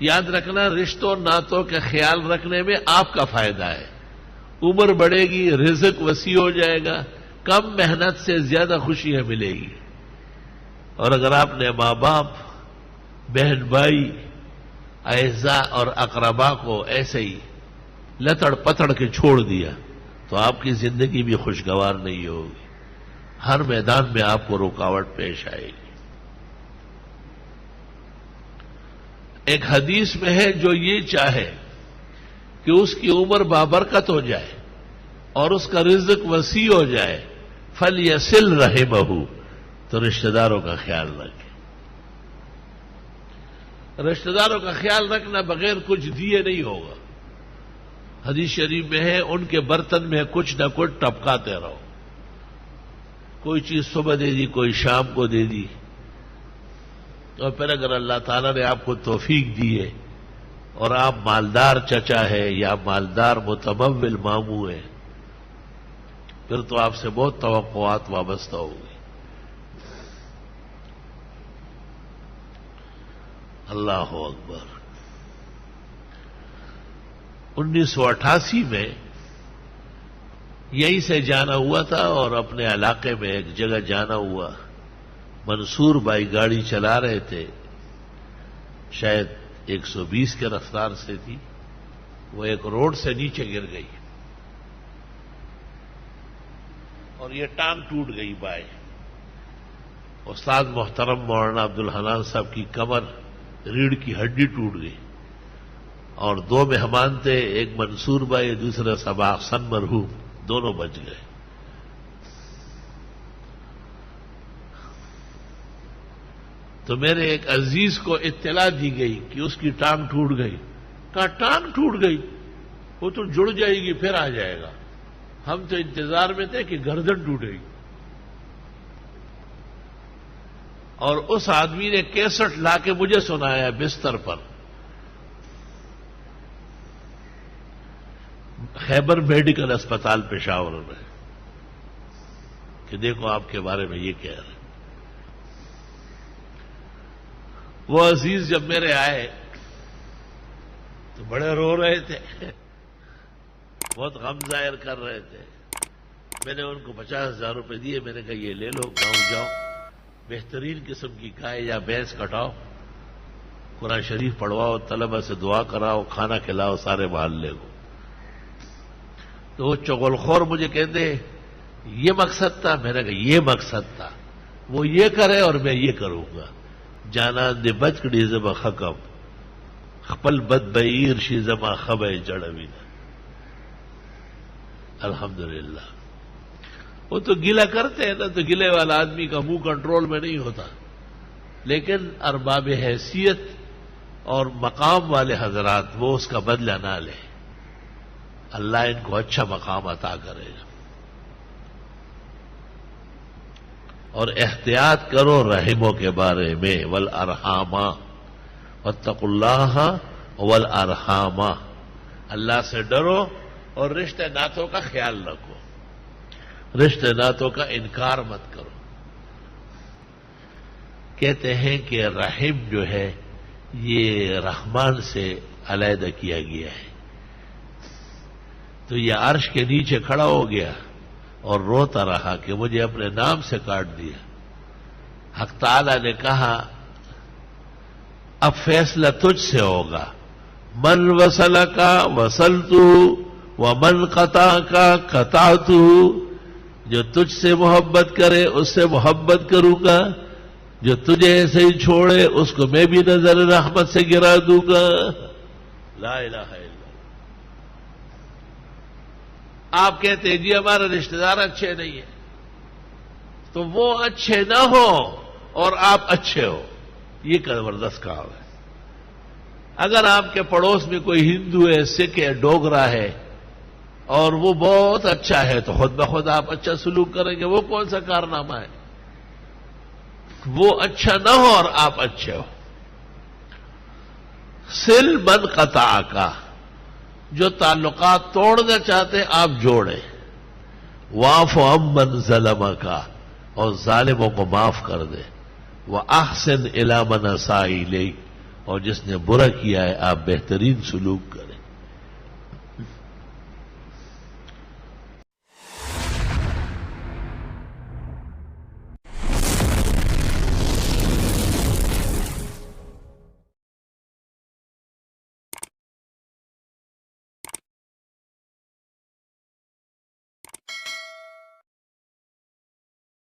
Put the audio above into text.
یاد رکھنا رشتوں ناتوں کا خیال رکھنے میں آپ کا فائدہ ہے. عمر بڑھے گی، رزق وسیع ہو جائے گا، کم محنت سے زیادہ خوشیاں ملے گی. اور اگر آپ نے ماں باپ، بہن بھائی، اعزاء اور اقربا کو ایسے ہی لتڑ پتڑ کے چھوڑ دیا تو آپ کی زندگی بھی خوشگوار نہیں ہوگی. ہر میدان میں آپ کو رکاوٹ پیش آئے گی. ایک حدیث میں ہے جو یہ چاہے کہ اس کی عمر بابرکت ہو جائے اور اس کا رزق وسیع ہو جائے، فَلْيَصِلْ رَحِمَهُ، تو رشتہ داروں کا خیال رکھے. رشتہ داروں کا خیال رکھنا بغیر کچھ دیے نہیں ہوگا. حدیث شریف میں ہے ان کے برتن میں کچھ نہ کچھ ٹپکاتے رہو. کوئی چیز صبح دے دی، کوئی شام کو دے دی، اور پھر اگر اللہ تعالیٰ نے آپ کو توفیق دی ہے اور آپ مالدار چچا ہے یا مالدار متمول ماموں ہے، پھر تو آپ سے بہت توقعات وابستہ ہوگی. اللہ اکبر. 1988 میں یہیں سے جانا ہوا تھا اور اپنے علاقے میں ایک جگہ جانا ہوا. منصور بھائی گاڑی چلا رہے تھے، شاید 120 کے رفتار سے تھی. وہ ایک روڈ سے نیچے گر گئی اور یہ ٹانگ ٹوٹ گئی بھائی. استاد محترم مولانا عبدالحنان صاحب کی کمر، ریڑھ کی ہڈی ٹوٹ گئی. اور دو مہمان تھے، ایک منصور بھائی، دوسرا صبا حسن مرحوم، دونوں بچ گئے. تو میرے ایک عزیز کو اطلاع دی گئی کہ اس کی ٹانگ ٹوٹ گئی. کہا ٹانگ ٹوٹ گئی؟ وہ تو جڑ جائے گی پھر آ جائے گا. ہم تو انتظار میں تھے کہ گردن ٹوٹے گی. اور اس آدمی نے کیسٹ لا کے مجھے سنایا بستر پر. خیبر میڈیکل اسپتال پشاور میں، کہ دیکھو آپ کے بارے میں یہ کہہ رہے. وہ عزیز جب میرے آئے تو بڑے رو رہے تھے، بہت غم ظاہر کر رہے تھے. میں نے ان کو 50,000 روپے دیے. میں نے کہا یہ لے لو، گاؤں جاؤ، بہترین قسم کی گائے یا بھینس کٹاؤ، قرآن شریف پڑھواؤ، طلبہ سے دعا کراؤ، کھانا کھلاؤ سارے محلے کو. تو وہ چغل خور مجھے کہتے یہ مقصد تھا. میں نے کہا یہ مقصد تھا. وہ یہ کرے اور میں یہ کروں گا. جانا دے بچکڑی زما خکم خپل بد بعیر شی زما خبے جڑوی. الحمدللہ. وہ تو گلہ کرتے ہیں نا، تو گلے والا آدمی کا منہ کنٹرول میں نہیں ہوتا. لیکن ارباب حیثیت اور مقام والے حضرات وہ اس کا بدلہ نہ لیں. اللہ ان کو اچھا مقام عطا کرے گا. اور احتیاط کرو رحموں کے بارے میں. والارحام واتقوا اللہ والارحام، اللہ سے ڈرو اور رشتے ناتوں کا خیال رکھو. رشتے ناتوں کا انکار مت کرو. کہتے ہیں کہ رحم جو ہے یہ رحمان سے علیحدہ کیا گیا ہے. تو یہ عرش کے نیچے کھڑا ہو گیا اور روتا رہا کہ مجھے اپنے نام سے کاٹ دیا. حق تعالی نے کہا اب فیصلہ تجھ سے ہوگا. من وصل کا وصلتو ومن قطع کا قطعتو. جو تجھ سے محبت کرے اس سے محبت کروں گا، جو تجھے ایسے ہی چھوڑے اس کو میں بھی نظر رحمت سے گرا دوں گا. لا الہ الا اللہ. آپ کہتے ہیں جی ہمارے رشتہ دار اچھے نہیں ہیں، تو وہ اچھے نہ ہو اور آپ اچھے ہو، یہ زبردست کام ہے. اگر آپ کے پڑوس میں کوئی ہندو ہے، سکھ ہے، ڈوگرا ہے اور وہ بہت اچھا ہے تو خود بخود آپ اچھا سلوک کریں گے. وہ کون سا کارنامہ ہے؟ وہ اچھا نہ ہو اور آپ اچھے ہو. سل من قطع کا، جو تعلقات توڑنا چاہتے آپ جوڑیں. واعف عمن ظلم کا، اور ظالموں کو معاف کر دے. وَأَحْسِنْ إِلَىٰ مَنْ أَسَاءَ إِلَيْكَ، اور جس نے برا کیا ہے آپ بہترین سلوک کریں.